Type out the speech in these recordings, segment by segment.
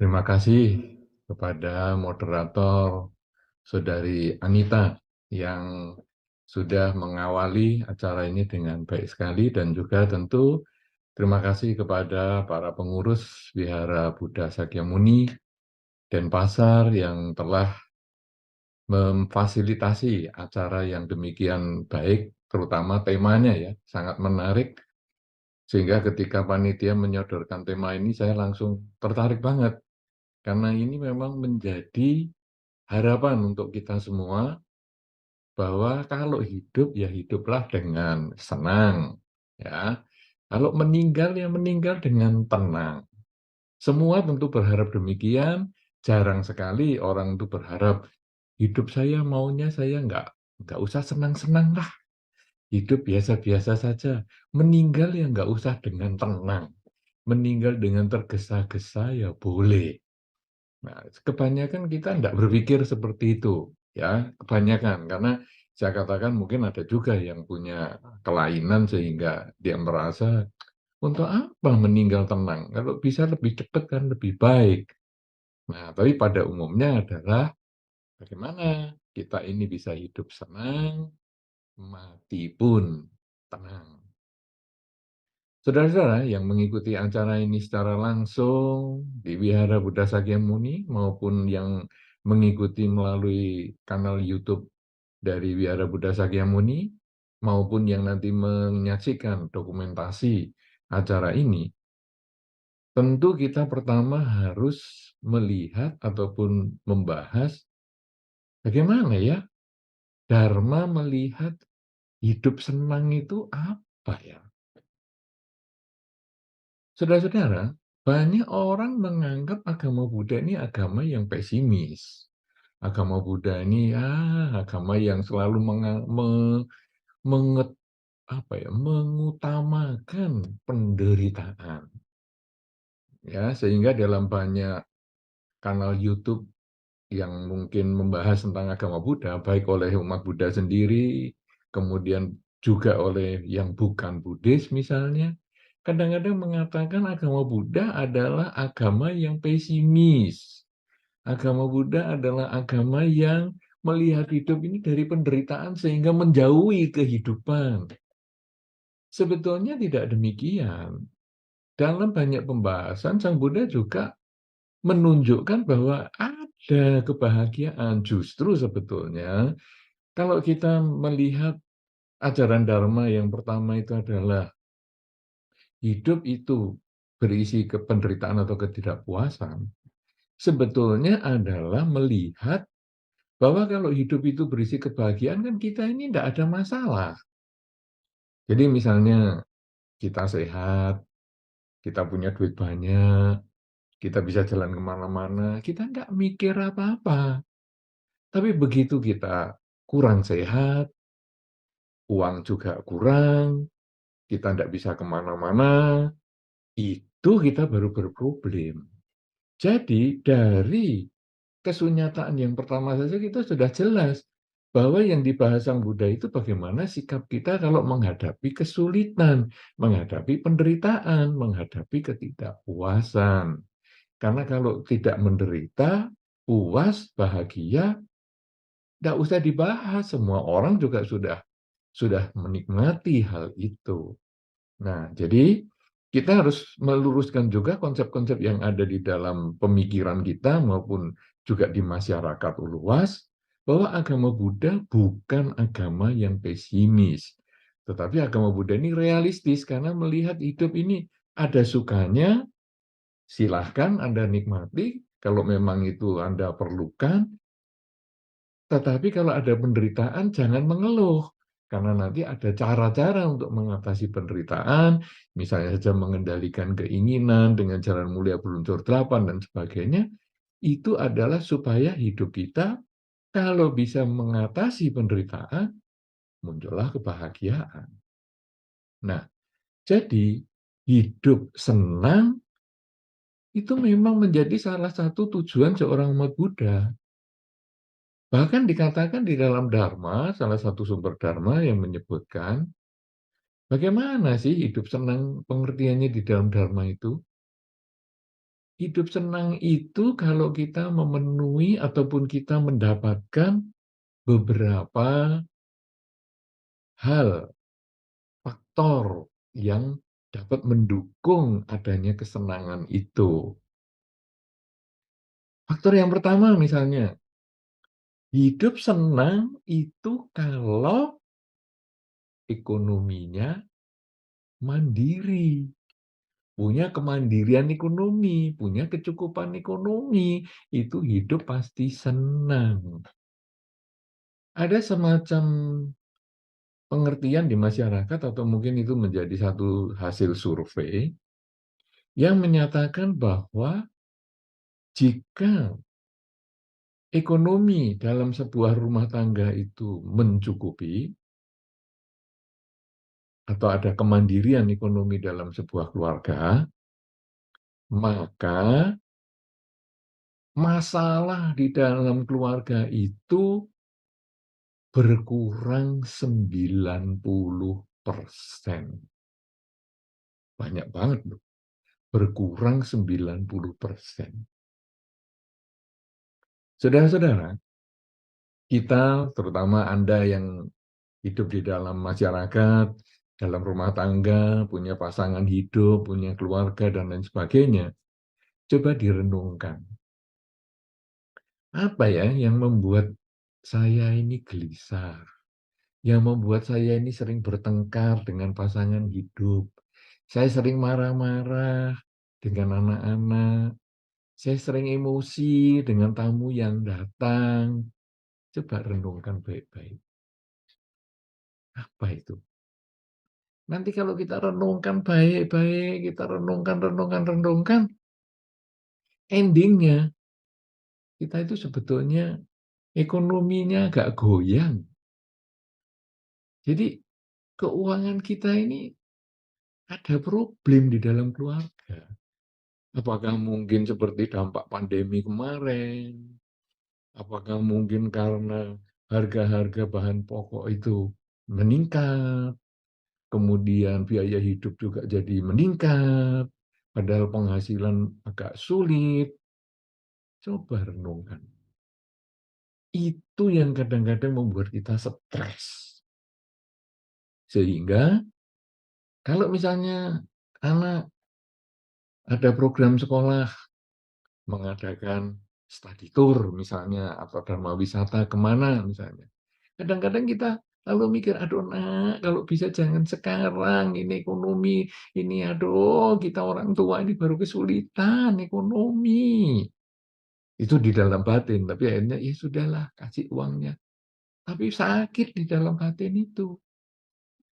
Terima kasih kepada moderator Saudari Anita yang sudah mengawali acara ini dengan baik sekali dan juga tentu terima kasih kepada para pengurus Wihara Buddha Sakyamuni Denpasar yang telah memfasilitasi acara yang demikian baik, terutama temanya ya, sangat menarik sehingga ketika panitia menyodorkan tema ini saya langsung tertarik banget karena ini memang menjadi harapan untuk kita semua bahwa kalau hidup ya hiduplah dengan senang ya. Kalau meninggal ya meninggal dengan tenang. Semua tentu berharap demikian. Jarang sekali orang itu berharap hidup saya maunya saya nggak usah senang-senang lah. Hidup biasa-biasa saja. Meninggal ya nggak usah dengan tenang. Meninggal dengan tergesa-gesa ya boleh. Nah, kebanyakan kita tidak berpikir seperti itu, ya, kebanyakan. Karena saya katakan mungkin ada juga yang punya kelainan sehingga dia merasa, untuk apa meninggal tenang? Kalau bisa lebih cepat kan lebih baik. Nah, tapi pada umumnya adalah bagaimana kita ini bisa hidup senang, mati pun tenang. Saudara-saudara yang mengikuti acara ini secara langsung di Wihara Buddha Sakyamuni maupun yang mengikuti melalui kanal YouTube dari Wihara Buddha Sakyamuni maupun yang nanti menyaksikan dokumentasi acara ini, tentu kita pertama harus melihat ataupun membahas bagaimana ya Dharma melihat hidup senang itu apa ya? Saudara-saudara, banyak orang menganggap agama Buddha ini agama yang pesimis. Agama Buddha ini agama yang selalu mengutamakan penderitaan. Ya, sehingga dalam banyak kanal YouTube yang mungkin membahas tentang agama Buddha, baik oleh umat Buddha sendiri, kemudian juga oleh yang bukan Buddhis misalnya, kadang-kadang mengatakan agama Buddha adalah agama yang pesimis. Agama Buddha adalah agama yang melihat hidup ini dari penderitaan sehingga menjauhi kehidupan. Sebetulnya tidak demikian. Dalam banyak pembahasan, Sang Buddha juga menunjukkan bahwa ada kebahagiaan. Justru sebetulnya kalau kita melihat ajaran Dharma yang pertama itu adalah hidup itu berisi penderitaan atau ketidakpuasan, sebetulnya adalah melihat bahwa kalau hidup itu berisi kebahagiaan kan kita ini tidak ada masalah. Jadi misalnya kita sehat, kita punya duit banyak, kita bisa jalan kemana-mana, kita nggak mikir apa-apa. Tapi begitu kita kurang sehat, uang juga kurang, kita tidak bisa kemana-mana, itu kita baru berproblem. Jadi dari kesunyataan yang pertama saja kita sudah jelas bahwa yang dibahas Sang Buddha itu bagaimana sikap kita kalau menghadapi kesulitan, menghadapi penderitaan, menghadapi ketidakpuasan. Karena kalau tidak menderita, puas, bahagia, tidak usah dibahas. Semua orang juga sudah menikmati hal itu. Nah, jadi kita harus meluruskan juga konsep-konsep yang ada di dalam pemikiran kita maupun juga di masyarakat luas bahwa agama Buddha bukan agama yang pesimis. Tetapi agama Buddha ini realistis karena melihat hidup ini ada sukanya, silahkan Anda nikmati, kalau memang itu Anda perlukan, tetapi kalau ada penderitaan jangan mengeluh, karena nanti ada cara-cara untuk mengatasi penderitaan, misalnya saja mengendalikan keinginan dengan jalan mulia berunsur 8 dan sebagainya, itu adalah supaya hidup kita kalau bisa mengatasi penderitaan, muncullah kebahagiaan. Nah, jadi hidup senang itu memang menjadi salah satu tujuan seorang umat Buddha. Bahkan dikatakan di dalam Dharma, salah satu sumber Dharma yang menyebutkan, bagaimana sih hidup senang pengertiannya di dalam Dharma itu? Hidup senang itu kalau kita memenuhi ataupun kita mendapatkan beberapa hal, faktor yang dapat mendukung adanya kesenangan itu. Faktor yang pertama misalnya, hidup senang itu kalau ekonominya mandiri, punya kemandirian ekonomi, punya kecukupan ekonomi, itu hidup pasti senang. Ada semacam pengertian di masyarakat atau mungkin itu menjadi satu hasil survei yang menyatakan bahwa jika ekonomi dalam sebuah rumah tangga itu mencukupi atau ada kemandirian ekonomi dalam sebuah keluarga, maka masalah di dalam keluarga itu berkurang 90%. Banyak banget loh, berkurang 90%. Saudara-saudara, kita, terutama Anda yang hidup di dalam masyarakat, dalam rumah tangga, punya pasangan hidup, punya keluarga, dan lain sebagainya, coba direnungkan. Apa ya yang membuat saya ini gelisah? Yang membuat saya ini sering bertengkar dengan pasangan hidup. Saya sering marah-marah dengan anak-anak. Saya sering emosi dengan tamu yang datang. Coba renungkan baik-baik. Apa itu? Nanti kalau kita renungkan baik-baik, kita renungkan, endingnya kita itu sebetulnya ekonominya agak goyang. Jadi keuangan kita ini ada problem di dalam keluarga. Apakah mungkin seperti dampak pandemi kemarin? Apakah mungkin karena harga-harga bahan pokok itu meningkat, kemudian biaya hidup juga jadi meningkat, padahal penghasilan agak sulit? Coba renungkan. Itu yang kadang-kadang membuat kita stres. Sehingga kalau misalnya anak ada program sekolah mengadakan study tour misalnya, atau dharma wisata kemana misalnya. Kadang-kadang kita lalu mikir, aduh nak, kalau bisa jangan sekarang, ini ekonomi, ini aduh kita orang tua ini baru kesulitan ekonomi. Itu di dalam batin, tapi akhirnya ya sudahlah kasih uangnya. Tapi sakit di dalam batin itu.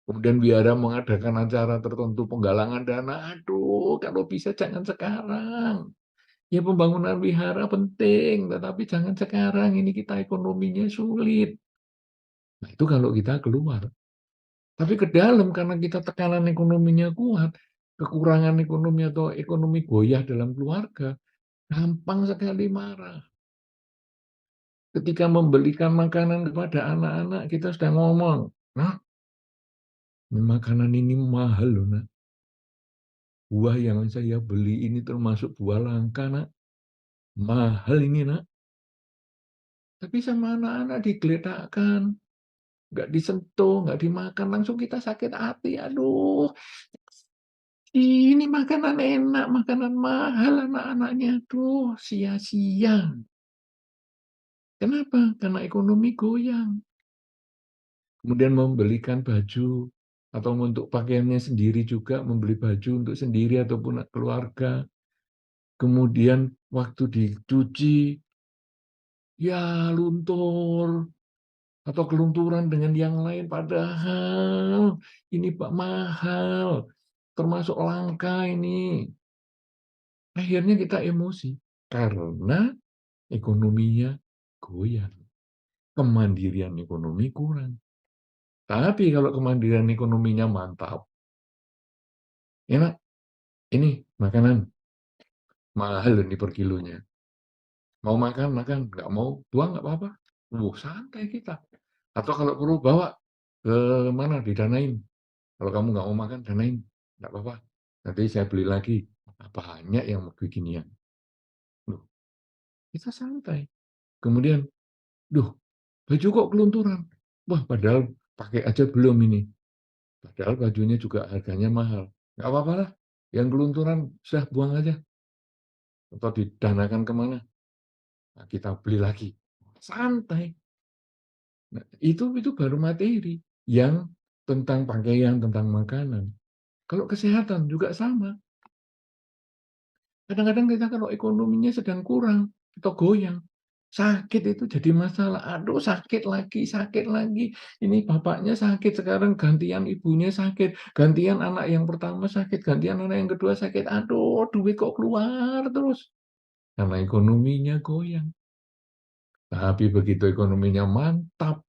Kemudian biara mengadakan acara tertentu penggalangan dana, aduh kalau bisa jangan sekarang. Ya pembangunan wihara penting, tetapi jangan sekarang, ini kita ekonominya sulit. Nah itu kalau kita keluar. Tapi ke dalam karena kita tekanan ekonominya kuat, kekurangan ekonomi atau ekonomi goyah dalam keluarga, gampang sekali marah. Ketika membelikan makanan kepada anak-anak, kita sudah ngomong, "Nak, makanan ini mahal loh, Nak. Buah yang saya beli ini termasuk buah langka, Nak. Mahal ini, Nak." Tapi sama anak-anak digeletakkan, nggak disentuh, nggak dimakan, langsung kita sakit hati. Aduh, ini makanan enak, makanan mahal anak-anaknya. Aduh, sia-sia. Kenapa? Karena ekonomi goyang. Kemudian membelikan baju atau untuk pakaiannya sendiri juga, membeli baju untuk sendiri ataupun keluarga. Kemudian waktu dicuci, ya luntur atau kelunturan dengan yang lain. Padahal ini Pak mahal, termasuk langka ini. Akhirnya kita emosi karena ekonominya goyang. Kemandirian ekonomi kurang. Tapi kalau kemandirian ekonominya mantap, enak, ini makanan mahal ini per kilonya. Mau makan, makan. Nggak mau, buang nggak apa-apa. Santai kita. Atau kalau perlu bawa ke mana, didanain. Kalau kamu nggak mau makan, danain. Nggak apa-apa. Nanti saya beli lagi. Banyak yang beginian. kita santai. Kemudian, "Duh, baju kok kelunturan?" Wah, padahal pakai aja belum ini, padahal bajunya juga harganya mahal. Nggak apa-apa lah, yang kelunturan sudah buang aja atau didanakan ke mana, nah kita beli lagi. Santai. Nah, itu baru materi yang tentang pakaian, tentang makanan. Kalau kesehatan juga sama. Kadang-kadang kita kalau ekonominya sedang kurang atau goyang, sakit itu jadi masalah. Aduh, sakit lagi. Ini bapaknya sakit, sekarang gantian ibunya sakit, gantian anak yang pertama sakit, gantian anak yang kedua sakit. Aduh, duit kok keluar terus. Karena ekonominya goyang. Tapi begitu ekonominya mantap,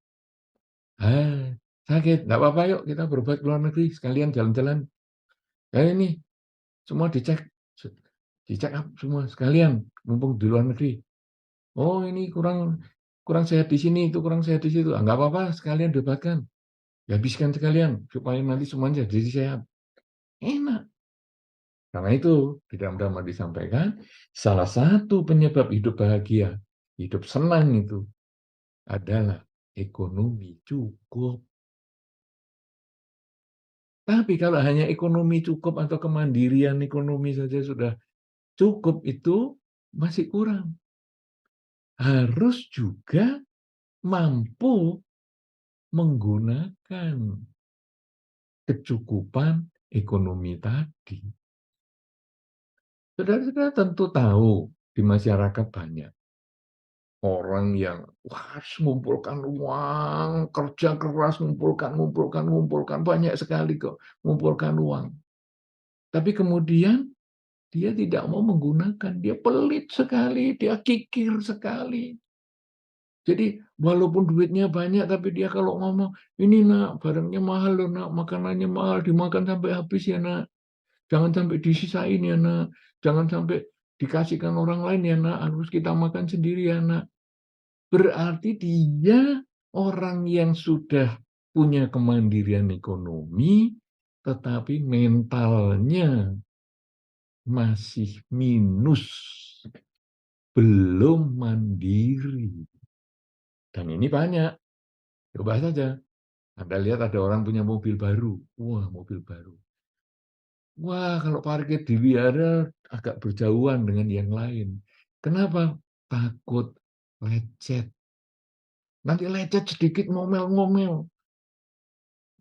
sakit. Nggak apa-apa, yuk kita berobat ke luar negeri, sekalian jalan-jalan. Ini semua dicek, di-check up semua sekalian, mumpung di luar negeri. Oh, ini kurang kurang sehat di sini, itu kurang sehat di situ. Ah, nggak apa-apa, sekalian diobatkan, dihabiskan sekalian, supaya nanti semuanya jadi sehat. Enak. Karena itu, di dalam drama disampaikan, salah satu penyebab hidup bahagia, hidup senang itu adalah ekonomi cukup. Tapi kalau hanya ekonomi cukup atau kemandirian ekonomi saja sudah cukup, itu masih kurang. Harus juga mampu menggunakan kecukupan ekonomi tadi. Saudara-saudara tentu tahu di masyarakat banyak orang yang wah mengumpulkan uang, kerja keras mengumpulkan, banyak sekali kok mengumpulkan uang. Tapi kemudian dia tidak mau menggunakan, dia pelit sekali, dia kikir sekali. Jadi walaupun duitnya banyak, tapi dia kalau ngomong, "Ini Nak, barangnya mahal loh Nak, makanannya mahal, dimakan sampai habis ya Nak. Jangan sampai disisain ya Nak, jangan sampai dikasihkan orang lain ya Nak, harus kita makan sendiri ya Nak." Berarti dia orang yang sudah punya kemandirian ekonomi, tetapi mentalnya masih minus, belum mandiri. Dan ini banyak, coba saja Anda lihat ada orang punya mobil baru, wah mobil baru. Wah kalau parkir di wihara agak berjauhan dengan yang lain. Kenapa? Takut lecet. Nanti lecet sedikit ngomel-ngomel.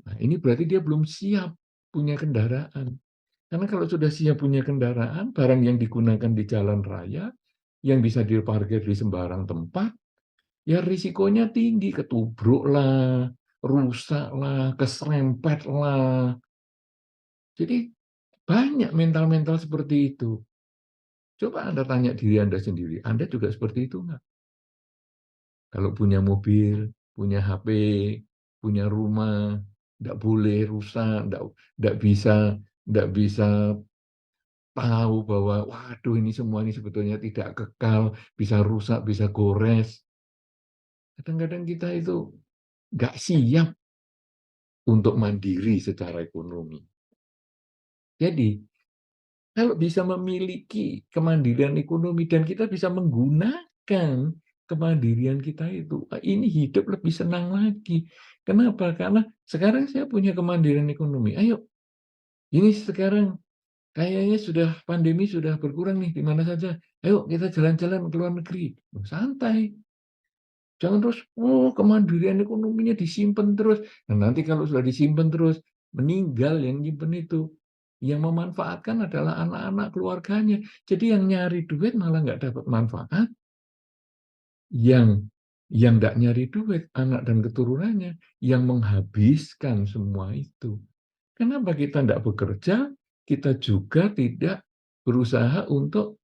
Nah ini berarti dia belum siap punya kendaraan. Karena kalau sudah siap punya kendaraan, barang yang digunakan di jalan raya, yang bisa diparkir di sembarang tempat, ya risikonya tinggi, ketubruk lah, rusak lah, keserempet lah. Jadi banyak mental-mental seperti itu. Coba Anda tanya diri Anda sendiri, Anda juga seperti itu nggak? Kalau punya mobil, punya HP, punya rumah, nggak boleh rusak, nggak bisa tahu bahwa, waduh ini semua ini sebetulnya tidak kekal, bisa rusak, bisa gores. Kadang-kadang kita itu nggak siap untuk mandiri secara ekonomi. Jadi, kalau bisa memiliki kemandirian ekonomi dan kita bisa menggunakan kemandirian kita itu, ini hidup lebih senang lagi. Kenapa? Karena sekarang saya punya kemandirian ekonomi. Ayo, ini sekarang kayaknya sudah pandemi sudah berkurang nih di mana saja. Ayo kita jalan-jalan ke luar negeri. Santai. Jangan terus, kemandirian ekonominya disimpan terus. Nah, nanti kalau sudah disimpan terus, meninggal yang nyimpen itu. Yang memanfaatkan adalah anak-anak keluarganya. Jadi yang nyari duit malah nggak dapat manfaat, yang nggak nyari duit, anak dan keturunannya, yang menghabiskan semua itu. Kenapa kita nggak bekerja, kita juga tidak berusaha untuk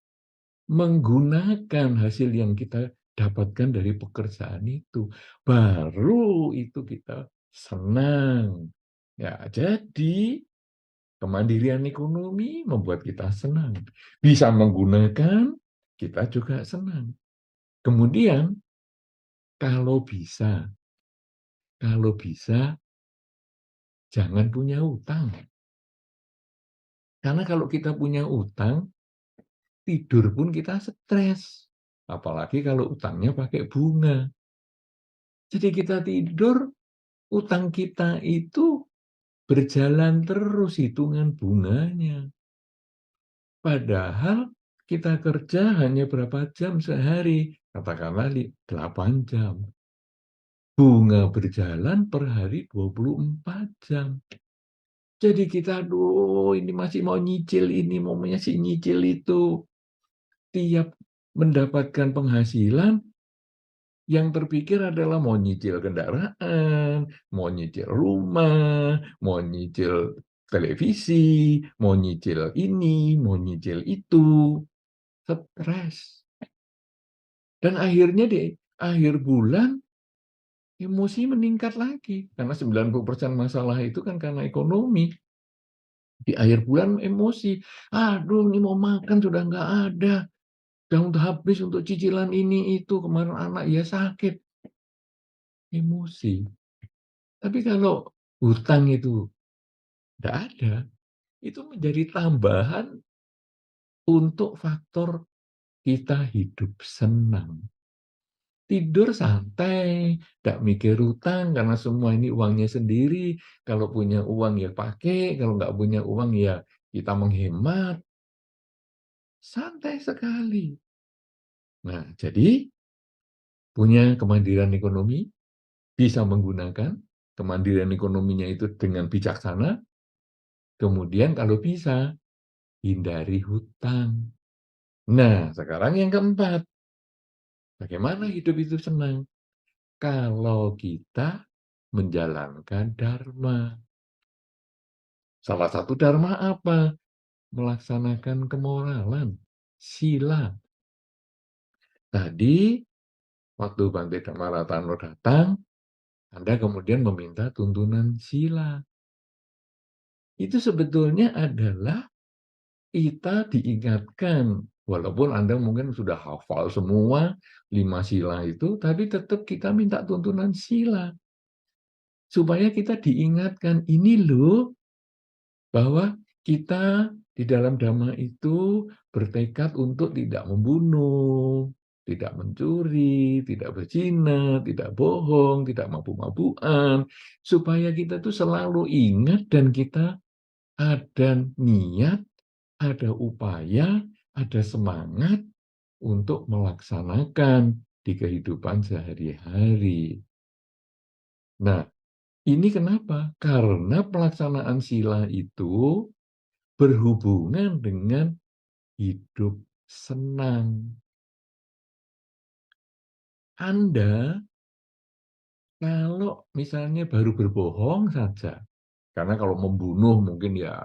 menggunakan hasil yang kita dapatkan dari pekerjaan itu. Baru itu kita senang. Ya, jadi kemandirian ekonomi membuat kita senang. Bisa menggunakan, kita juga senang. Kemudian, kalau bisa, kalau bisa, jangan punya utang. Karena kalau kita punya utang, tidur pun kita stres. apalagi kalau utangnya pakai bunga. Jadi kita tidur, utang kita itu berjalan terus hitungan bunganya. Padahal kita kerja hanya berapa jam sehari, katakanlah 8 jam. Bunga berjalan per hari 24 jam. Jadi kita, aduh ini masih mau nyicil ini, mau masih nyicil itu. Tiap mendapatkan penghasilan, yang terpikir adalah mau nyicil kendaraan, mau nyicil rumah, mau nyicil televisi, mau nyicil ini, mau nyicil itu. Stres. Dan akhirnya di akhir bulan, emosi meningkat lagi. Karena 90% masalah itu kan karena ekonomi. Di akhir bulan emosi. Aduh, ini mau makan sudah nggak ada. Udah habis untuk cicilan ini itu. Kemarin anak ya sakit. Emosi. Tapi kalau hutang itu nggak ada, itu menjadi tambahan untuk faktor kita hidup senang. Tidur santai, nggak mikir hutang karena semua ini uangnya sendiri. Kalau punya uang ya pakai, kalau nggak punya uang ya kita menghemat. Santai sekali. Nah, jadi punya kemandirian ekonomi, bisa menggunakan kemandirian ekonominya itu dengan bijaksana. Kemudian kalau bisa, hindari hutang. Nah, sekarang yang keempat, bagaimana hidup itu senang? Kalau kita menjalankan dharma. Salah satu dharma apa? Melaksanakan kemoralan, sila. Tadi, waktu Bante Dhammaratano datang, Anda kemudian meminta tuntunan sila. Itu sebetulnya adalah kita diingatkan, walaupun Anda mungkin sudah hafal semua 5 sila itu, tapi tetap kita minta tuntunan sila. Supaya kita diingatkan, ini loh, bahwa kita di dalam dhamma itu bertekad untuk tidak membunuh, tidak mencuri, tidak berzina, tidak bohong, tidak mabuk-mabukan, supaya kita tuh selalu ingat dan kita ada niat, ada upaya, ada semangat untuk melaksanakan di kehidupan sehari-hari. Nah, ini kenapa? Karena pelaksanaan sila itu berhubungan dengan hidup senang. Anda kalau misalnya baru berbohong saja, karena kalau membunuh mungkin ya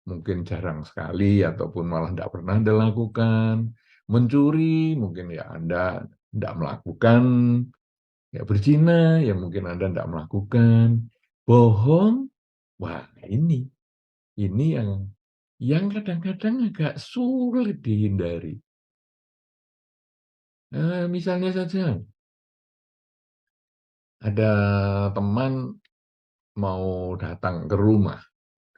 mungkin jarang sekali ataupun malah tidak pernah Anda lakukan. Mencuri mungkin ya Anda tidak melakukan, ya berzina ya mungkin Anda tidak melakukan. Bohong, wah ini yang kadang-kadang agak sulit dihindari. Misalnya saja, ada teman mau datang ke rumah,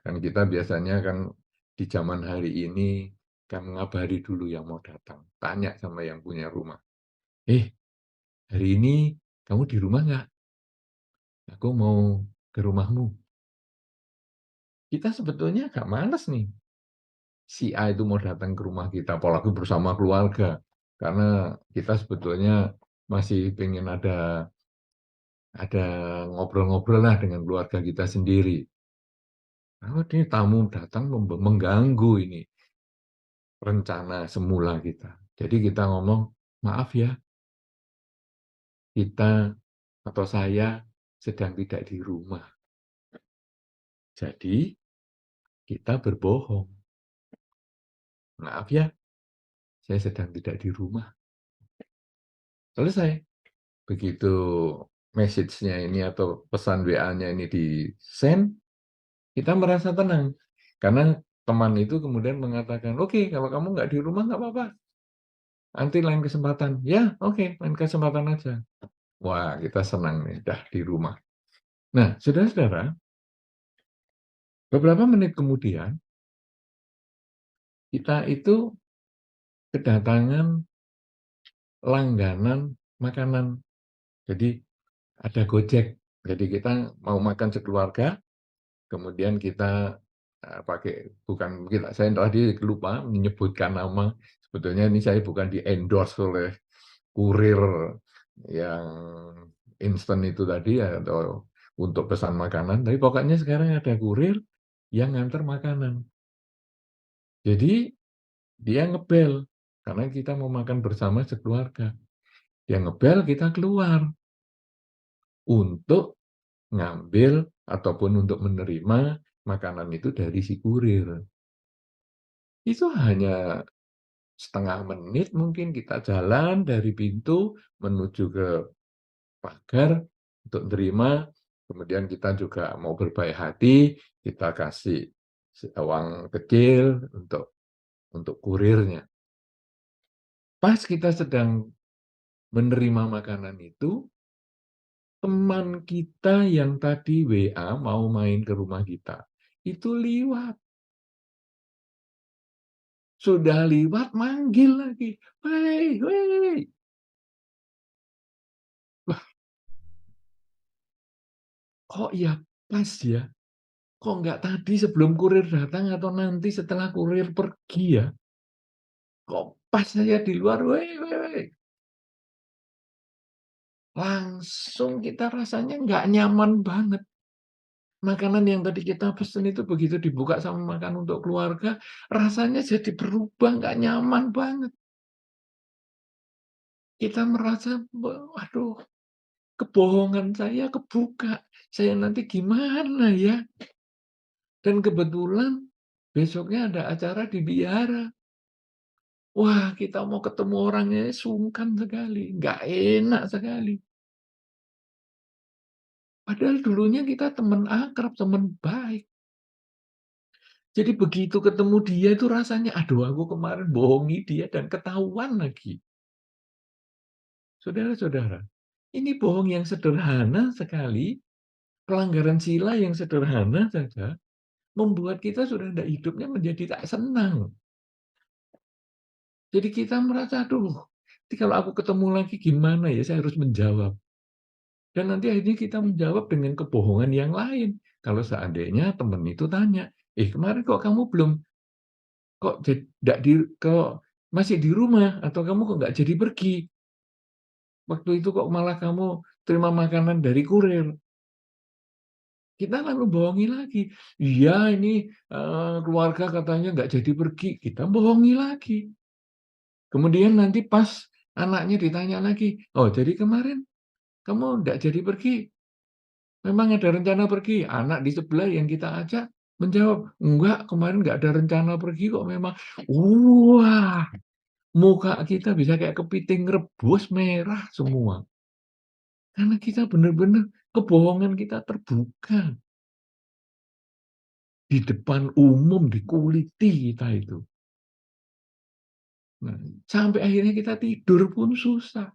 kan kita biasanya kan di zaman hari ini kan mengabari dulu yang mau datang, tanya sama yang punya rumah, "Eh, hari ini kamu di rumah nggak? Aku mau ke rumahmu." Kita sebetulnya agak males nih, si A itu mau datang ke rumah kita, apalagi bersama keluarga, karena kita sebetulnya masih pengen ada ngobrol-ngobrol lah dengan keluarga kita sendiri. Oh, ini tamu datang mengganggu ini rencana semula kita. Jadi kita ngomong, maaf ya, kita atau saya sedang tidak di rumah. Jadi kita berbohong. Maaf ya, saya sedang tidak di rumah. Selesai. Begitu message-nya ini atau pesan WA-nya ini di-send, kita merasa tenang. Karena teman itu kemudian mengatakan, oke, kalau kamu nggak di rumah nggak apa-apa. Nanti lain kesempatan. Ya, oke, lain kesempatan aja. Wah, kita senang nih, dah di rumah. Nah, saudara-saudara, beberapa menit kemudian, kita itu kedatangan langganan makanan. Jadi ada Gojek. Jadi kita mau makan sekeluarga, kemudian kita, pakai bukan kita saya tadi lupa menyebutkan nama, sebetulnya ini saya bukan di-endorse oleh kurir yang instan itu tadi ya, atau untuk pesan makanan, tapi pokoknya sekarang ada kurir yang nganter makanan. Jadi dia ngebel, karena kita mau makan bersama sekeluarga. Dia ngebel, kita keluar untuk ngambil ataupun untuk menerima makanan itu dari si kurir. Itu hanya setengah menit mungkin kita jalan dari pintu menuju ke pagar untuk nerima, kemudian kita juga mau berbaik hati, kita kasih uang kecil untuk kurirnya. Pas kita sedang menerima makanan itu, teman kita yang tadi WA mau main ke rumah kita, itu liwat. Sudah liwat manggil lagi, "Wei, wei!" Wah, kok ya pas ya? Kok nggak tadi sebelum kurir datang atau nanti setelah kurir pergi ya? Kok pas saya di luar, "Wei, wei, wei!" Langsung kita rasanya nggak nyaman banget. Makanan yang tadi kita pesen itu begitu dibuka sama makan untuk keluarga, rasanya jadi berubah, nggak nyaman banget. Kita merasa, "Waduh, kebohongan saya kebuka. Saya nanti gimana ya?" Dan kebetulan besoknya ada acara di wihara. Wah, kita mau ketemu orangnya sungkan sekali, nggak enak sekali. Padahal dulunya kita teman akrab, teman baik. Jadi begitu ketemu dia itu rasanya, aduh aku kemarin bohongi dia dan ketahuan lagi. Saudara-saudara, ini bohong yang sederhana sekali, pelanggaran sila yang sederhana saja, membuat kita sudah tidak hidupnya menjadi tak senang. Jadi kita merasa, aduh, nanti kalau aku ketemu lagi gimana ya, saya harus menjawab. Dan nanti akhirnya kita menjawab dengan kebohongan yang lain. Kalau seandainya teman itu tanya, kemarin kok kamu belum, kok ndak kok masih di rumah atau kamu kok nggak jadi pergi? Waktu itu kok malah kamu terima makanan dari kurir?" Kita lalu bohongi lagi, "Iya ini, keluarga katanya nggak jadi pergi." Kita bohongi lagi. Kemudian nanti pas anaknya ditanya lagi, "Oh jadi kemarin kamu nggak jadi pergi? Memang ada rencana pergi?" Anak di sebelah yang kita ajak menjawab, "Enggak, kemarin nggak ada rencana pergi kok memang." Wah, muka kita bisa kayak kepiting rebus merah semua. Karena kita benar-benar kebohongan kita terbuka. Di depan umum, dikuliti kita itu. Nah, sampai akhirnya kita tidur pun susah.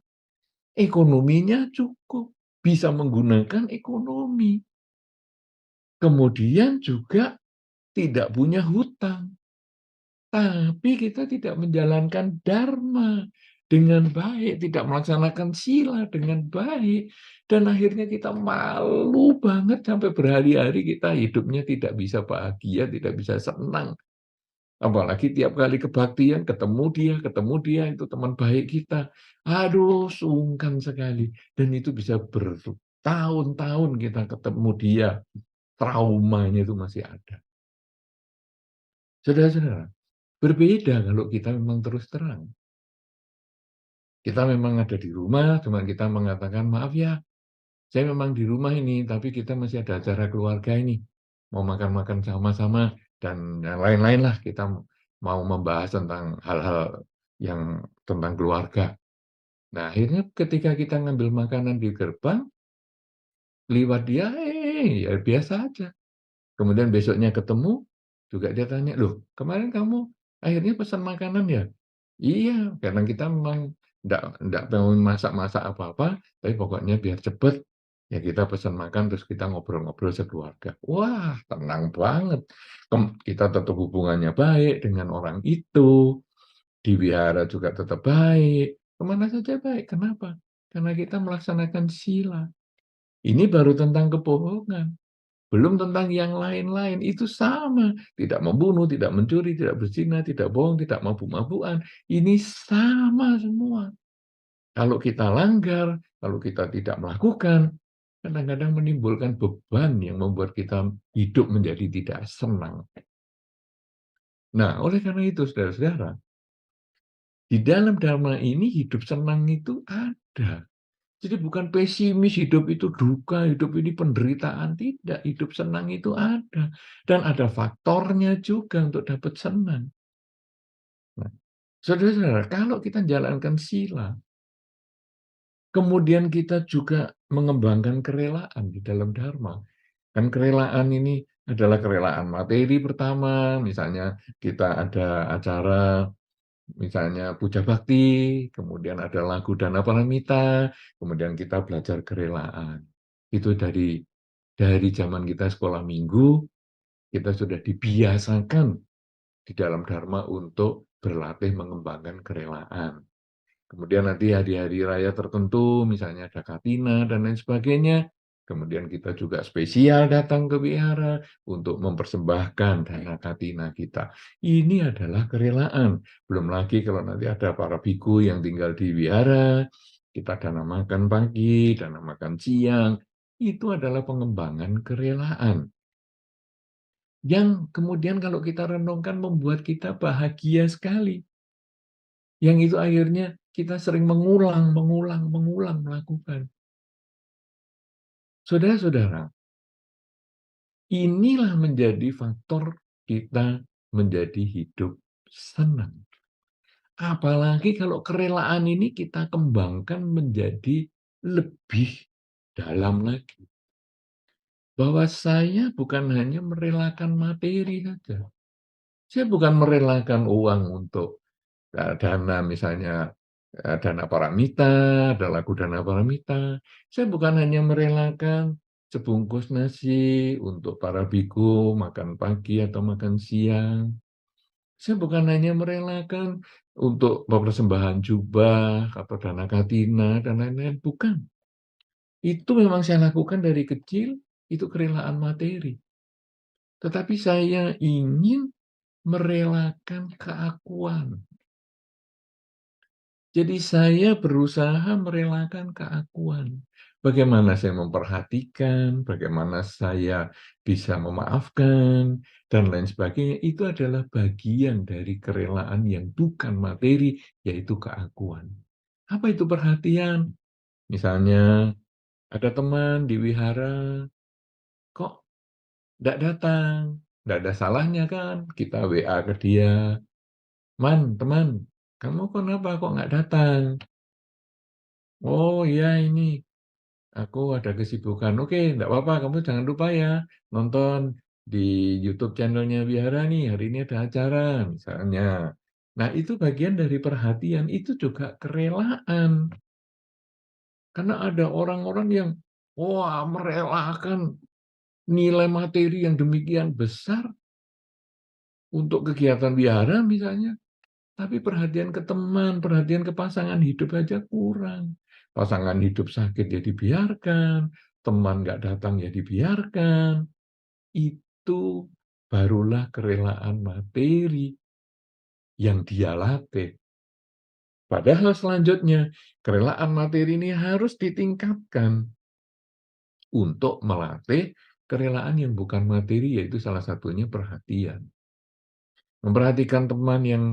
Ekonominya cukup, bisa menggunakan ekonomi. Kemudian juga tidak punya hutang. Tapi kita tidak menjalankan dharma dengan baik, tidak melaksanakan sila dengan baik, dan akhirnya kita malu banget sampai berhari-hari kita hidupnya tidak bisa bahagia, tidak bisa senang. Apalagi tiap kali kebaktian ketemu dia, itu teman baik kita. Aduh, sungkan sekali, dan itu bisa bertahun-tahun kita ketemu dia, traumanya itu masih ada. Saudara-saudara, berbeda kalau kita memang terus terang. Kita memang ada di rumah, cuma kita mengatakan, "Maaf ya, saya memang di rumah ini, tapi kita masih ada acara keluarga ini, mau makan-makan sama-sama," dan yang lain-lain lah, kita mau membahas tentang hal-hal yang tentang keluarga. Nah, akhirnya ketika kita ngambil makanan di gerbang, liwat dia, ya biasa aja. Kemudian besoknya ketemu, juga dia tanya, "Loh, kemarin kamu akhirnya pesan makanan ya?" "Iya, karena kita memang ndak mau masak-masak apa-apa, tapi pokoknya biar cepet, ya kita pesan makan, terus kita ngobrol-ngobrol sekeluarga." Wah, tenang banget. Kita tetap hubungannya baik dengan orang itu, di wihara juga tetap baik. kemana saja baik. Kenapa? Karena kita melaksanakan sila. Ini baru tentang kebohongan, belum tentang yang lain-lain, itu sama. Tidak membunuh, tidak mencuri, tidak berzina, tidak bohong, tidak mabuk-mabukan, ini sama semua. Kalau kita langgar, kalau kita tidak melakukan, kadang-kadang menimbulkan beban yang membuat kita hidup menjadi tidak senang. Nah, oleh karena itu saudara-saudara, di dalam dharma ini hidup senang itu ada. Jadi bukan pesimis, hidup itu duka, hidup ini penderitaan, tidak. Hidup senang itu ada. Dan ada faktornya juga untuk dapat senang. Nah, saudara-saudara, kalau kita jalankan sila, kemudian kita juga mengembangkan kerelaan di dalam dharma. Kan kerelaan ini adalah kerelaan materi pertama, misalnya kita ada acara, misalnya puja bakti, kemudian ada lagu Dana Paramita, kemudian kita belajar kerelaan. Itu dari zaman kita sekolah minggu, kita sudah dibiasakan di dalam dharma untuk berlatih mengembangkan kerelaan. Kemudian nanti hari-hari raya tertentu, misalnya ada Katina dan lain sebagainya, kemudian kita juga spesial datang ke wihara untuk mempersembahkan dana Katina kita. Ini adalah kerelaan. Belum lagi kalau nanti ada para biku yang tinggal di wihara, kita dana makan pagi, dana makan siang, itu adalah pengembangan kerelaan. Yang kemudian kalau kita renungkan membuat kita bahagia sekali. Yang itu akhirnya kita sering mengulang melakukan. Saudara-saudara, inilah menjadi faktor kita menjadi hidup senang. Apalagi kalau kerelaan ini kita kembangkan menjadi lebih dalam lagi. Bahwa saya bukan hanya merelakan materi saja. Saya bukan merelakan uang untuk dana misalnya, dana paramita, ada lagu dana paramita. Saya bukan hanya merelakan sebungkus nasi untuk para biku makan pagi atau makan siang. Saya bukan hanya merelakan untuk persembahan jubah atau dana katina dan lain-lain, bukan. Itu memang saya lakukan dari kecil, itu kerelaan materi. Tetapi saya ingin merelakan keakuan. Jadi saya berusaha merelakan keakuan. Bagaimana saya memperhatikan, bagaimana saya bisa memaafkan, dan lain sebagainya. Itu adalah bagian dari kerelaan yang bukan materi, yaitu keakuan. Apa itu perhatian? Misalnya, ada teman di wihara, kok tidak datang? Tidak ada salahnya kan? Kita WA ke dia, teman, kamu kenapa kok nggak datang? Oh iya ini, aku ada kesibukan. Oke, enggak apa-apa, kamu jangan lupa ya, nonton di YouTube channel-nya Wihara nih, hari ini ada acara, misalnya. Nah, itu bagian dari perhatian, itu juga kerelaan. Karena ada orang-orang yang, wah, merelakan nilai materi yang demikian besar untuk kegiatan wihara misalnya, tapi perhatian ke teman, perhatian ke pasangan hidup aja kurang. Pasangan hidup sakit ya dibiarkan, teman nggak datang ya dibiarkan. Itu barulah kerelaan materi yang dia latih. Padahal selanjutnya, kerelaan materi ini harus ditingkatkan untuk melatih kerelaan yang bukan materi, yaitu salah satunya perhatian. Memperhatikan teman yang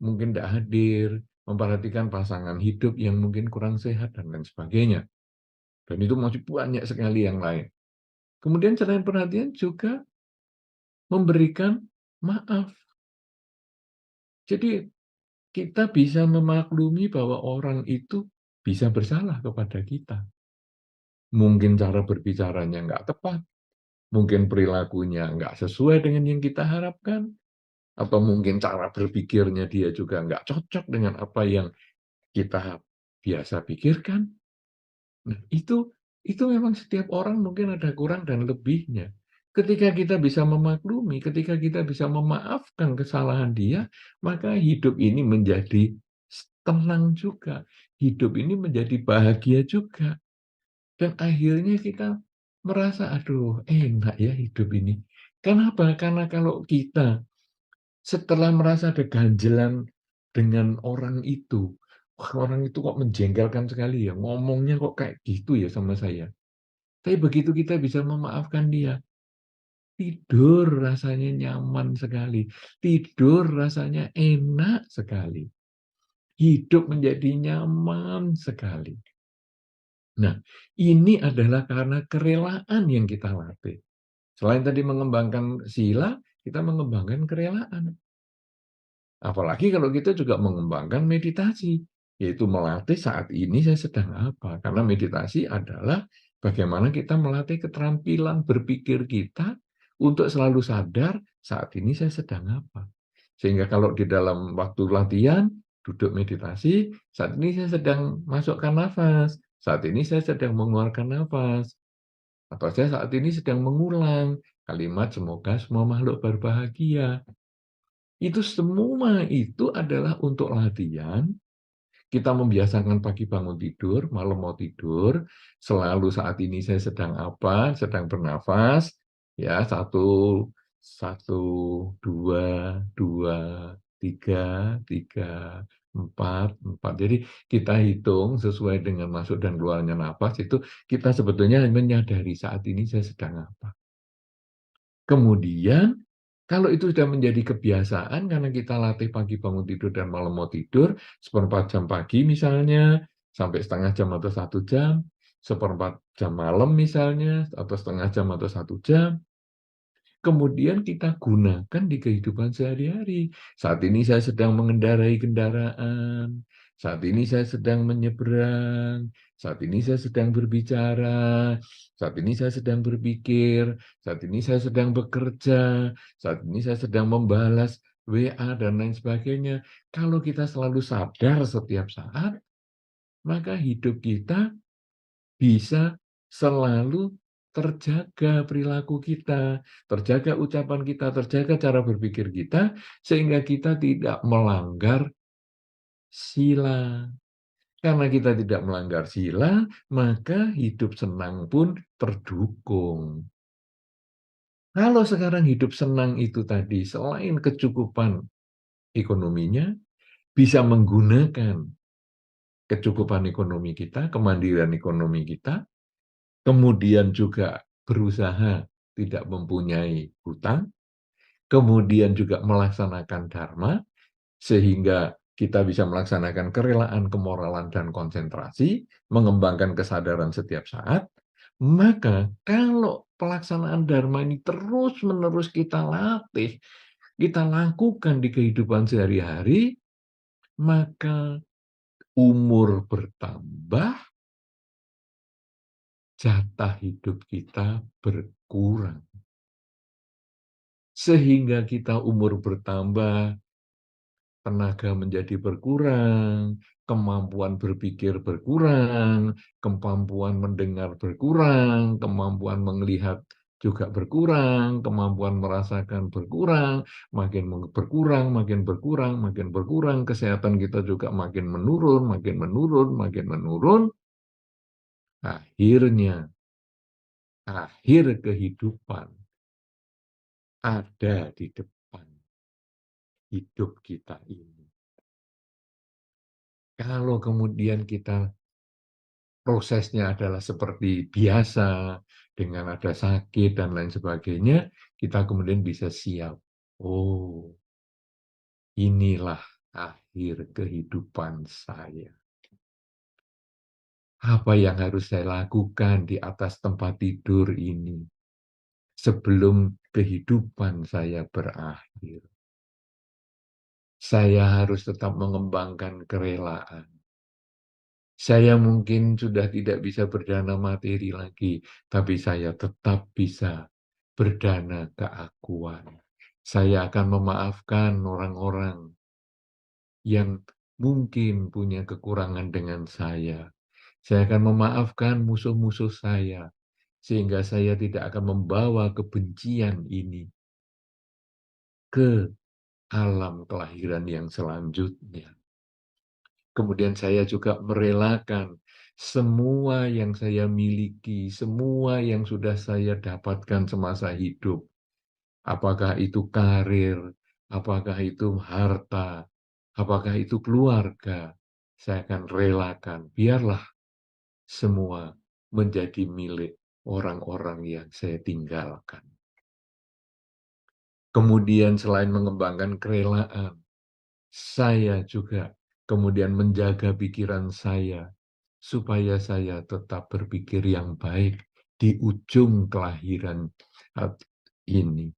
mungkin tidak hadir, memperhatikan pasangan hidup yang mungkin kurang sehat, dan lain sebagainya. Dan itu masih banyak sekali yang lain. Kemudian selain perhatian juga memberikan maaf. Jadi kita bisa memaklumi bahwa orang itu bisa bersalah kepada kita. Mungkin cara berbicaranya nggak tepat, mungkin perilakunya nggak sesuai dengan yang kita harapkan, atau mungkin cara berpikirnya dia juga nggak cocok dengan apa yang kita biasa pikirkan. Nah, itu memang setiap orang mungkin ada kurang dan lebihnya. Ketika kita bisa memaklumi, ketika kita bisa memaafkan kesalahan dia, maka hidup ini menjadi tenang juga, hidup ini menjadi bahagia juga. Dan akhirnya kita merasa, "Aduh, enak ya hidup ini." Kenapa? Karena kalau kita setelah merasa ada ganjelan dengan orang itu, "Wah, orang itu kok menjengkelkan sekali ya, ngomongnya kok kayak gitu ya sama saya." Tapi begitu kita bisa memaafkan dia, tidur rasanya nyaman sekali, tidur rasanya enak sekali, hidup menjadi nyaman sekali. Nah, ini adalah karena kerelaan yang kita latih. Selain tadi mengembangkan sila, kita mengembangkan kerelaan. Apalagi kalau kita juga mengembangkan meditasi, yaitu melatih saat ini saya sedang apa. Karena meditasi adalah bagaimana kita melatih keterampilan berpikir kita untuk selalu sadar saat ini saya sedang apa. Sehingga kalau di dalam waktu latihan, duduk meditasi, saat ini saya sedang masukkan nafas, saat ini saya sedang mengeluarkan nafas, atau saya saat ini sedang mengulang kalimat semoga semua makhluk berbahagia. Itu semua itu adalah untuk latihan, kita membiasakan pagi bangun tidur, malam mau tidur, selalu saat ini saya sedang apa, sedang bernafas, ya, satu satu 2 2 3 3 4 4. Jadi kita hitung sesuai dengan masuk dan keluarnya nafas itu, kita sebetulnya menyadari saat ini saya sedang apa. Kemudian, kalau itu sudah menjadi kebiasaan karena kita latih pagi bangun tidur dan malam mau tidur, seperempat jam pagi misalnya, sampai setengah jam atau 1 jam, seperempat jam malam misalnya, atau setengah jam atau 1 jam, kemudian kita gunakan di kehidupan sehari-hari. Saat ini saya sedang mengendarai kendaraan, saat ini saya sedang menyeberang, saat ini saya sedang berbicara, saat ini saya sedang berpikir, saat ini saya sedang bekerja, saat ini saya sedang membalas WA dan lain sebagainya. Kalau kita selalu sadar setiap saat, maka hidup kita bisa selalu terjaga perilaku kita, terjaga ucapan kita, terjaga cara berpikir kita, sehingga kita tidak melanggar sila. Karena kita tidak melanggar sila, maka hidup senang pun terdukung. Kalau sekarang hidup senang itu tadi, selain kecukupan ekonominya, bisa menggunakan kecukupan ekonomi kita, kemandirian ekonomi kita, kemudian juga berusaha tidak mempunyai hutang, kemudian juga melaksanakan dharma, sehingga kita bisa melaksanakan kerelaan, kemoralan, dan konsentrasi, mengembangkan kesadaran setiap saat, maka kalau pelaksanaan dharma ini terus-menerus kita latih, kita lakukan di kehidupan sehari-hari, maka umur bertambah, jatah hidup kita berkurang. Sehingga kita umur bertambah, tenaga menjadi berkurang, kemampuan berpikir berkurang, kemampuan mendengar berkurang, kemampuan melihat juga berkurang, kemampuan merasakan berkurang, berkurang, makin berkurang, makin berkurang, kesehatan kita juga makin menurun, makin menurun, makin menurun. Akhirnya, akhir kehidupan ada di depan hidup kita ini. Kalau kemudian kita prosesnya adalah seperti biasa, dengan ada sakit dan lain sebagainya, kita kemudian bisa siap. Oh, inilah akhir kehidupan saya. Apa yang harus saya lakukan di atas tempat tidur ini sebelum kehidupan saya berakhir? Saya harus tetap mengembangkan kerelaan. Saya mungkin sudah tidak bisa berdana materi lagi, tapi saya tetap bisa berdana keakuan. Saya akan memaafkan orang-orang yang mungkin punya kekurangan dengan saya. Saya akan memaafkan musuh-musuh saya, sehingga saya tidak akan membawa kebencian ini ke alam kelahiran yang selanjutnya. Kemudian saya juga merelakan semua yang saya miliki, semua yang sudah saya dapatkan semasa hidup. Apakah itu karir, apakah itu harta, apakah itu keluarga, saya akan relakan. Biarlah semua menjadi milik orang-orang yang saya tinggalkan. Kemudian selain mengembangkan kerelaan, saya juga kemudian menjaga pikiran saya, supaya saya tetap berpikir yang baik di ujung kelahiran ini.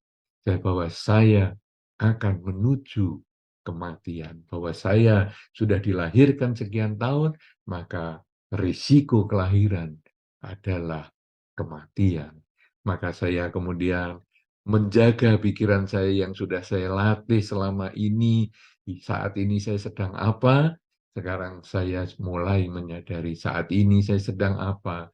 Bahwa saya akan menuju kematian, bahwa saya sudah dilahirkan sekian tahun, maka risiko kelahiran adalah kematian. Maka saya kemudian menjaga pikiran saya yang sudah saya latih selama ini. Saat ini saya sedang apa? Sekarang saya mulai menyadari saat ini saya sedang apa?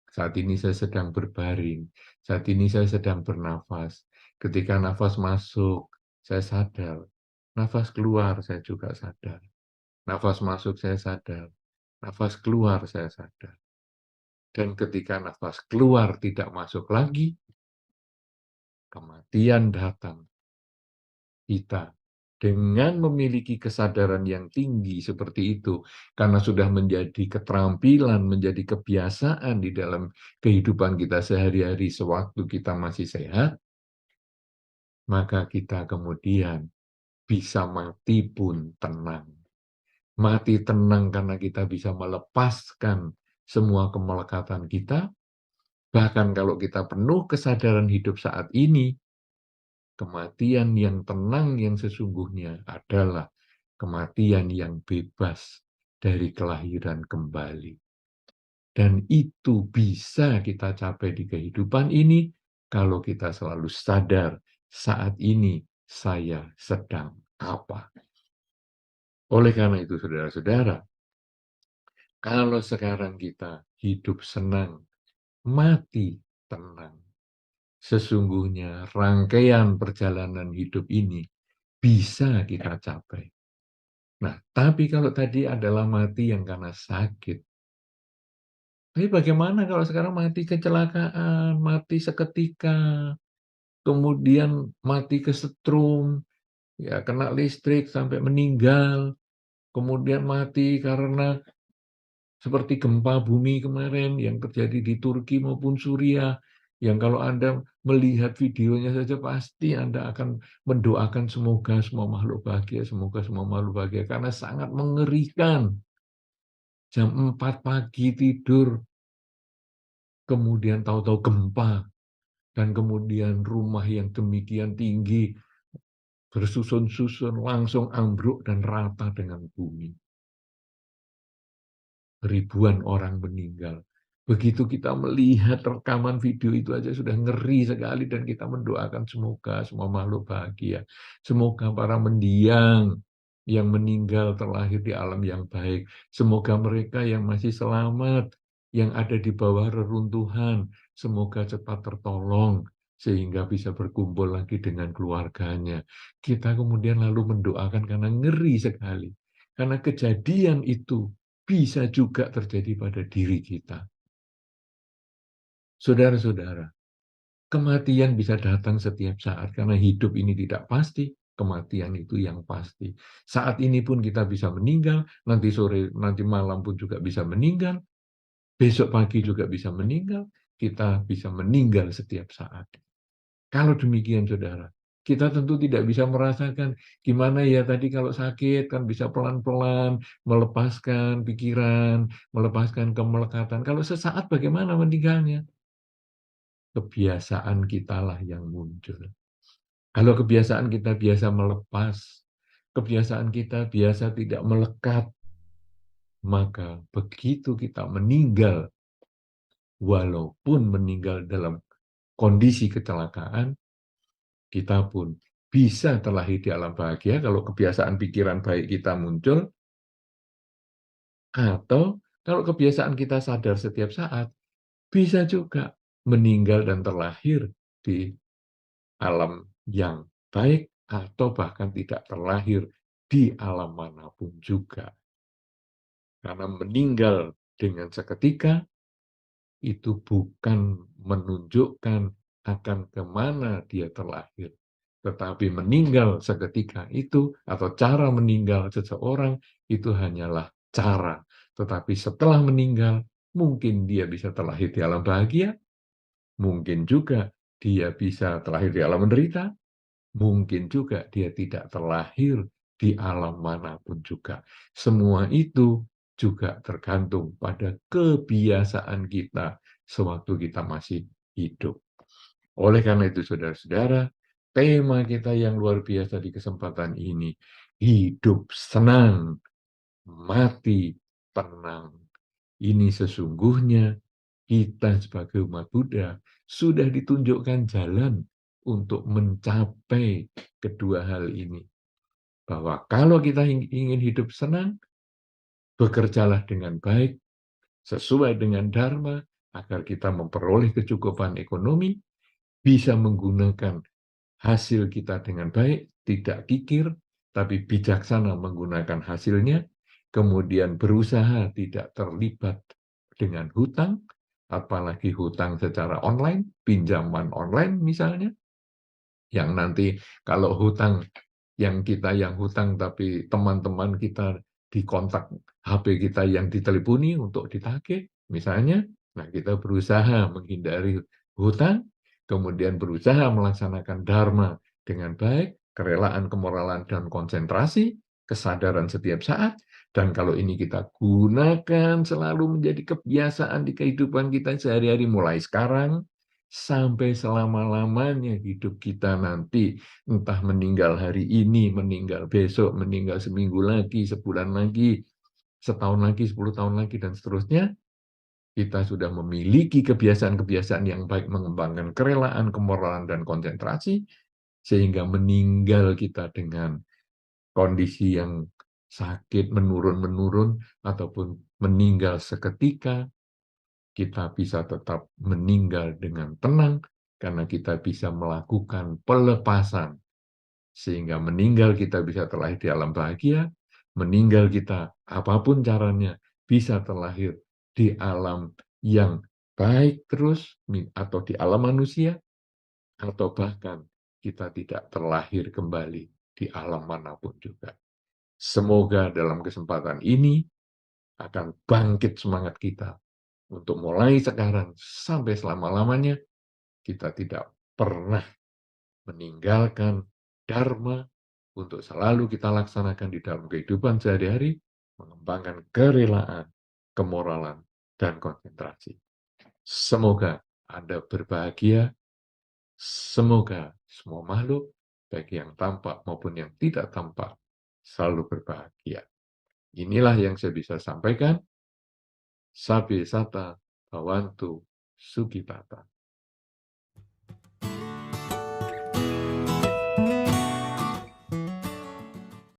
Saat ini saya sedang berbaring. Saat ini saya sedang bernafas. Ketika nafas masuk, saya sadar. Nafas keluar, saya juga sadar. Nafas masuk, saya sadar. Nafas keluar, saya sadar. Dan ketika nafas keluar tidak masuk lagi, kematian datang. Kita dengan memiliki kesadaran yang tinggi seperti itu, karena sudah menjadi keterampilan, menjadi kebiasaan di dalam kehidupan kita sehari-hari sewaktu kita masih sehat, maka kita kemudian bisa mati pun tenang. Mati tenang karena kita bisa melepaskan semua kemelekatan kita, bahkan kalau kita penuh kesadaran hidup saat ini, kematian yang tenang yang sesungguhnya adalah kematian yang bebas dari kelahiran kembali. Dan itu bisa kita capai di kehidupan ini kalau kita selalu sadar saat ini saya sedang apa. Oleh karena itu, saudara-saudara, kalau sekarang kita hidup senang, mati tenang, sesungguhnya rangkaian perjalanan hidup ini bisa kita capai. Nah, tapi kalau tadi adalah mati yang karena sakit. Tapi bagaimana kalau sekarang mati kecelakaan, mati seketika, kemudian mati kesetrum, ya kena listrik sampai meninggal, kemudian mati karena seperti gempa bumi kemarin yang terjadi di Turki maupun Suriah, yang kalau Anda melihat videonya saja pasti Anda akan mendoakan semoga semua makhluk bahagia, semoga semua makhluk bahagia, karena sangat mengerikan. Jam 4 pagi tidur, kemudian tahu-tahu gempa, dan kemudian rumah yang demikian tinggi bersusun-susun langsung ambruk dan rata dengan bumi. Ribuan orang meninggal. Begitu kita melihat rekaman video itu aja sudah ngeri sekali, dan kita mendoakan semoga semua makhluk bahagia. Semoga para mendiang yang meninggal terlahir di alam yang baik. Semoga mereka yang masih selamat, yang ada di bawah reruntuhan, semoga cepat tertolong sehingga bisa berkumpul lagi dengan keluarganya. Kita kemudian lalu mendoakan karena ngeri sekali. Karena kejadian itu bisa juga terjadi pada diri kita. Saudara-saudara, kematian bisa datang setiap saat karena hidup ini tidak pasti, kematian itu yang pasti. Saat ini pun kita bisa meninggal, nanti sore, nanti malam pun juga bisa meninggal, besok pagi juga bisa meninggal, kita bisa meninggal setiap saat. Kalau demikian, saudara, kita tentu tidak bisa merasakan gimana ya tadi kalau sakit kan bisa pelan-pelan melepaskan pikiran, melepaskan kemelekatan. Kalau sesaat bagaimana meninggalnya? Kebiasaan kitalah yang muncul. Kalau kebiasaan kita biasa melepas, kebiasaan kita biasa tidak melekat, maka begitu kita meninggal, walaupun meninggal dalam kondisi kecelakaan, kita pun bisa terlahir di alam bahagia kalau kebiasaan pikiran baik kita muncul, atau kalau kebiasaan kita sadar setiap saat, bisa juga meninggal dan terlahir di alam yang baik, atau bahkan tidak terlahir di alam manapun juga. Karena meninggal dengan seketika itu bukan menunjukkan akan kemana dia terlahir, tetapi meninggal seketika itu atau cara meninggal seseorang itu hanyalah cara. Tetapi setelah meninggal, mungkin dia bisa terlahir di alam bahagia, mungkin juga dia bisa terlahir di alam menderita, mungkin juga dia tidak terlahir di alam manapun juga. Semua itu juga tergantung pada kebiasaan kita sewaktu kita masih hidup. Oleh karena itu, saudara-saudara, tema kita yang luar biasa di kesempatan ini, hidup senang, mati tenang. Ini sesungguhnya kita sebagai umat Buddha sudah ditunjukkan jalan untuk mencapai kedua hal ini. Bahwa kalau kita ingin hidup senang, bekerjalah dengan baik, sesuai dengan dharma, agar kita memperoleh kecukupan ekonomi, bisa menggunakan hasil kita dengan baik, tidak kikir, tapi bijaksana menggunakan hasilnya, kemudian berusaha tidak terlibat dengan hutang, apalagi hutang secara online, pinjaman online misalnya, yang nanti kalau hutang yang hutang tapi teman-teman kita dikontak HP kita yang diteleponi untuk ditagih misalnya, nah kita berusaha menghindari hutang, kemudian berusaha melaksanakan dharma dengan baik, kerelaan, kemoralan, dan konsentrasi, kesadaran setiap saat, dan kalau ini kita gunakan selalu menjadi kebiasaan di kehidupan kita sehari-hari mulai sekarang, sampai selama-lamanya hidup kita nanti, entah meninggal hari ini, meninggal besok, meninggal seminggu lagi, sebulan lagi, setahun lagi, 10 tahun lagi, dan seterusnya, kita sudah memiliki kebiasaan-kebiasaan yang baik mengembangkan kerelaan, kemoralan, dan konsentrasi, sehingga meninggal kita dengan kondisi yang sakit, menurun-menurun, ataupun meninggal seketika, kita bisa tetap meninggal dengan tenang, karena kita bisa melakukan pelepasan sehingga meninggal kita bisa terlahir di alam bahagia, meninggal kita apapun caranya bisa terlahir di alam yang baik terus atau di alam manusia, atau bahkan kita tidak terlahir kembali di alam manapun juga. Semoga dalam kesempatan ini akan bangkit semangat kita untuk mulai sekarang sampai selama-lamanya kita tidak pernah meninggalkan dharma untuk selalu kita laksanakan di dalam kehidupan sehari-hari, mengembangkan kerelaan, kemoralan, dan konsentrasi. Semoga Anda berbahagia, semoga semua makhluk, baik yang tampak maupun yang tidak tampak, selalu berbahagia. Inilah yang saya bisa sampaikan. Sabe sata, bawantu, sukitata.